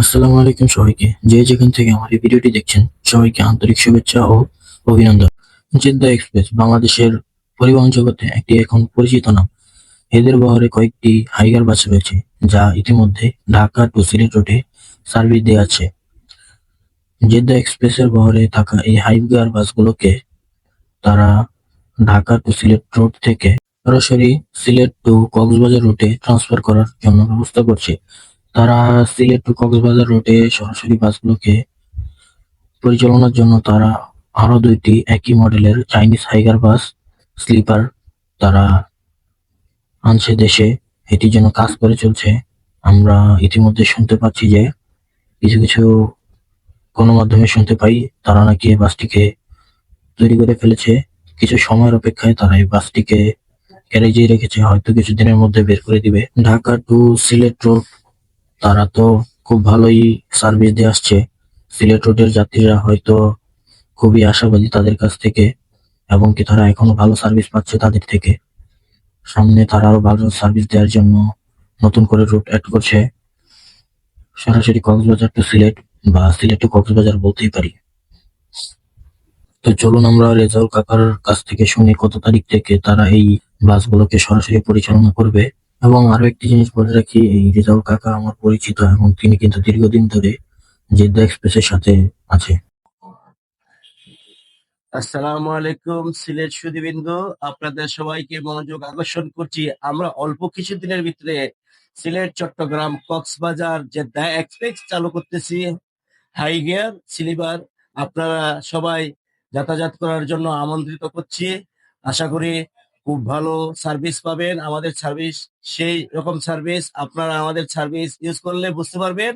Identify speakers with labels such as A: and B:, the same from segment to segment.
A: আসসালামু আলাইকুম সবাইকে। যে যেখান থেকে আমার এই ভিডিওটি দেখছেন, সবাইকে আন্তরিক শুভেচ্ছা ও অভিনন্দন। জেদ্দা এক্সপ্রেস বাংলাদেশের পরিবহন জগতে একটি এখন পরিচিত নাম। এদের বহরে কয়েকটি হাইগার বাস রয়েছে, যা ইতিমধ্যে ঢাকা টু সিলেট রুটে সার্ভিস দিয়ে আছে। জেদ্দা এক্সপ্রেসের বহরে থাকা এই হাইগার বাসগুলোকে তারা ঢাকা টু সিলেট রুট থেকে সরাসরি সিলেট টু কক্সবাজার রুটে ট্রান্সফার করার জন্য ব্যবস্থা করছে। তারা সিলেট টু কক্সবাজার রুটে সরাসরি বাসগুলোকে পরিচালনার জন্য তারা আরো ২টি একই মডেলের চাইনিজ হাইগার বাস স্লিপার তারা আনছে দেশে। এটির জন্য কাজ করে চলছে। আমরা ইতিমধ্যে শুনতে পাচ্ছি যে কিছু কিছু গণমাধ্যমে শুনতে পাই তারা নাকি এই বাসটিকে তৈরি করে ফেলেছে। কিছু সময়ের অপেক্ষায় তারা এই বাসটিকে গ্যারেজে রেখেছে, হয়তো কিছুদিনের মধ্যে বের করে দিবে। ঢাকা টু সিলেট রোড তারা তো খুব ভালোই সার্ভিস দিয়ে আসছে। সিলেট রোডের যাত্রীরা হয়তো খুবই আশাবাদী তাদের কাছ থেকে, এবং কি তারা এখনো ভালো সার্ভিস পাচ্ছে তাদের থেকে। সামনে তারা আরো ভালো সার্ভিস দেওয়ার জন্য নতুন করে রুট অ্যাড করছে, সরাসরি কক্সবাজার টু সিলেট বা সিলেট টু কক্সবাজার বলতেই পারি। তো চলুন আমরা রেজাউল কাকার কাছ থেকে শুনি কত তারিখ থেকে তারা এই বাসগুলোকে সরাসরি পরিচালনা করবে। এবং আরো একটি জিনিস বলে রাখি, এই রেজাউল কাকা আমার পরিচিত এবং তিনি কিন্তু দীর্ঘদিন ধরে জেদ্দা এক্সপ্রেসের সাথে আছে।
B: আসসালামু আলাইকুম সিলেট সুধীবৃন্দ, আপনাদের সবাইকে মনোযোগ আকর্ষণ করছি। আমরা অল্প কিছুদিনের ভিতরে সিলেট, চট্টগ্রাম, কক্সবাজার জেদ্দা এক্সপ্রেস চালু করতেছি। হাই গিয়ার স্লিপার আপনারা সবাই যাতায়াত করার জন্য আমন্ত্রিত করছি। আশা করি খুব ভালো সার্ভিস পাবেন। আমাদের সার্ভিস সেই রকম সার্ভিস, আপনারা আমাদের সার্ভিস ইউজ করলে বুঝতে পারবেন।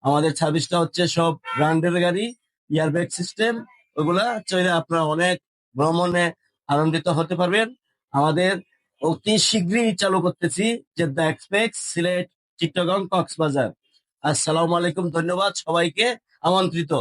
B: আমাদের সার্ভিসটা হচ্ছে সব ব্র্যান্ডের গাড়ি, ইয়ারব্যাগ সিস্টেম, ওগুলা চলে আপনারা অনেক ভ্রমণে আনন্দিত হতে পারবেন। আমাদের অতি শীঘ্রই চালু করতেছি জেদ্দা এক্সপ্রেস সিলেট, চিট্টগ্রাম, কক্সবাজার। আসসালামু আলাইকুম, ধন্যবাদ সবাইকে আমন্ত্রিত।